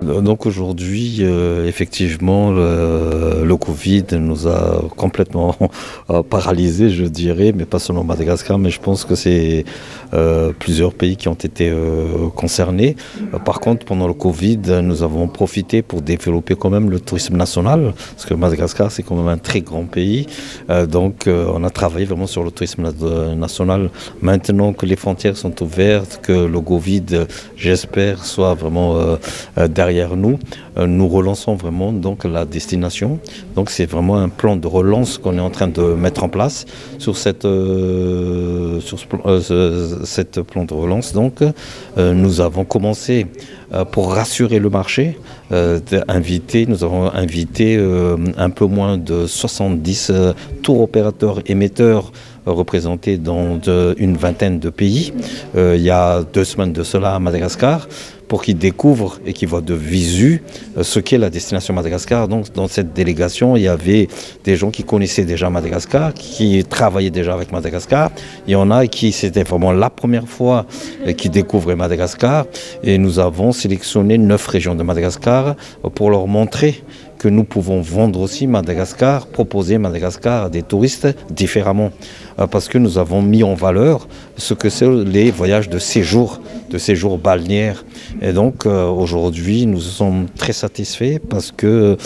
Donc aujourd'hui, effectivement, le Covid nous a complètement paralysés, je dirais, mais pas seulement Madagascar, mais je pense que c'est plusieurs pays qui ont été concernés. Par contre, pendant le Covid, nous avons profité pour développer quand même le tourisme national, parce que Madagascar, c'est quand même un très grand pays. Donc on a travaillé vraiment sur le tourisme national. Maintenant que les frontières sont ouvertes, que le Covid, j'espère, soit vraiment derrière nous, nous relançons vraiment donc la destination. Donc c'est vraiment un plan de relance qu'on est en train de mettre en place sur cette plan de relance. Donc nous avons commencé pour rassurer le marché, nous avons invité un peu moins de 70 tours opérateurs émetteurs représentés dans une vingtaine de pays. Il y a 2 semaines de cela à Madagascar, pour qu'ils découvrent et qu'ils voient de visu ce qu'est la destination Madagascar. Donc dans cette délégation, il y avait des gens qui connaissaient déjà Madagascar, qui travaillaient déjà avec Madagascar. Il y en a qui c'était vraiment la première fois qu'ils découvraient Madagascar. Et nous avons sélectionné 9 régions de Madagascar pour leur montrer que nous pouvons vendre aussi Madagascar, proposer Madagascar à des touristes différemment. Parce que nous avons mis en valeur ce que c'est les voyages de séjour balnéaires. Et donc aujourd'hui, nous sommes très satisfaits parce que,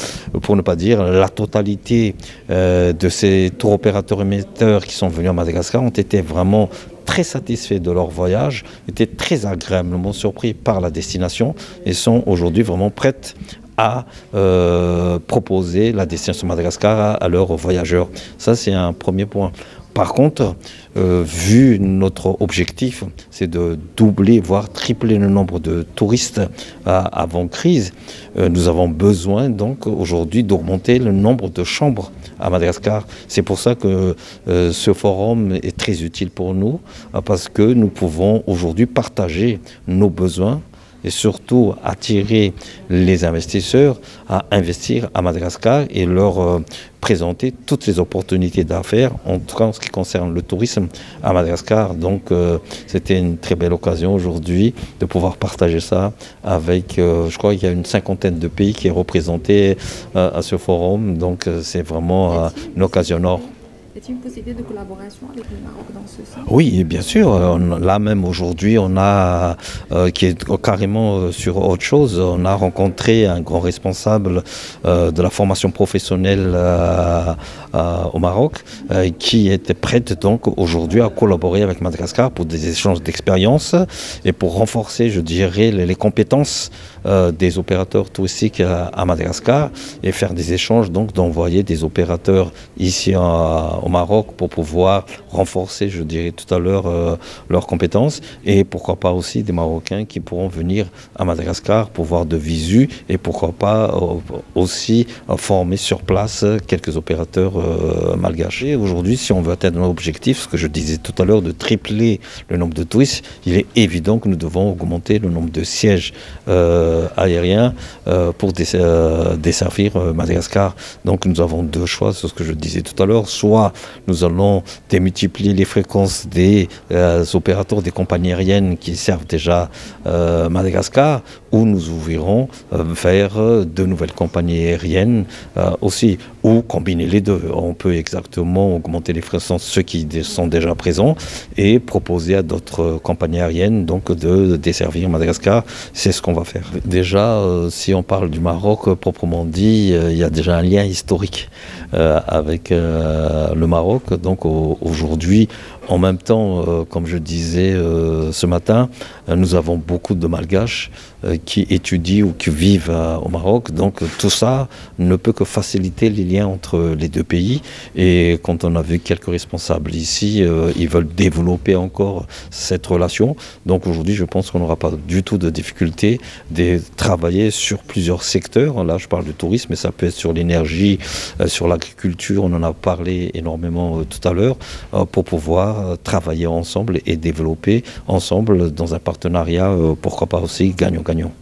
pour ne pas dire la totalité de ces tours opérateurs émetteurs qui sont venus à Madagascar ont été vraiment très satisfaits de leur voyage, étaient très agréablement surpris par la destination et sont aujourd'hui vraiment prêtes à proposer la destination Madagascar à leurs voyageurs. Ça, c'est un premier point. Par contre, vu notre objectif, c'est de doubler, voire tripler le nombre de touristes avant crise, nous avons besoin donc aujourd'hui d'augmenter le nombre de chambres à Madagascar. C'est pour ça que ce forum est très utile pour nous, parce que nous pouvons aujourd'hui partager nos besoins et surtout attirer les investisseurs à investir à Madagascar et leur présenter toutes les opportunités d'affaires, en tout cas en ce qui concerne le tourisme à Madagascar. Donc c'était une très belle occasion aujourd'hui de pouvoir partager ça avec, je crois qu'il y a une 50aine de pays qui est représenté à ce forum. Donc c'est vraiment une occasion or. Est-il une possibilité de collaboration avec le Maroc dans ce sens? Oui, bien sûr. Là même aujourd'hui, on a, qui est carrément sur autre chose, on a rencontré un grand responsable de la formation professionnelle au Maroc, qui était prête donc aujourd'hui à collaborer avec Madagascar pour des échanges d'expériences et pour renforcer, je dirais, les compétences des opérateurs touristiques à Madagascar et faire des échanges, donc d'envoyer des opérateurs ici au Maroc pour pouvoir renforcer, je dirais tout à l'heure, leurs compétences et pourquoi pas aussi des Marocains qui pourront venir à Madagascar pour voir de visu et pourquoi pas aussi former sur place quelques opérateurs malgaches. Aujourd'hui, si on veut atteindre notre objectif, ce que je disais tout à l'heure, de tripler le nombre de touristes, il est évident que nous devons augmenter le nombre de sièges aériens pour desservir Madagascar. Donc nous avons 2 choix, c'est ce que je disais tout à l'heure. Soit nous allons démultiplier les fréquences des opérateurs des compagnies aériennes qui servent déjà Madagascar, ou nous ouvrirons vers de nouvelles compagnies aériennes aussi, ou combiner les deux. On peut exactement augmenter les fréquences, ceux qui sont déjà présents, et proposer à d'autres compagnies aériennes donc de desservir Madagascar. C'est ce qu'on va faire. Déjà, si on parle du Maroc proprement dit, il y a déjà un lien historique avec le Maroc. Donc aujourd'hui, en même temps, comme je disais ce matin, nous avons beaucoup de Malgaches qui étudient ou qui vivent au Maroc. Donc tout ça ne peut que faciliter les liens entre les 2 pays. Et quand on a vu quelques responsables ici, ils veulent développer encore cette relation. Donc aujourd'hui, je pense qu'on n'aura pas du tout de difficulté de travailler sur plusieurs secteurs. Là, je parle du tourisme, mais ça peut être sur l'énergie, sur l'agriculture. On en a parlé énormément tout à l'heure, pour pouvoir travailler ensemble et développer ensemble dans un partenariat, pourquoi pas aussi gagnant-gagnant.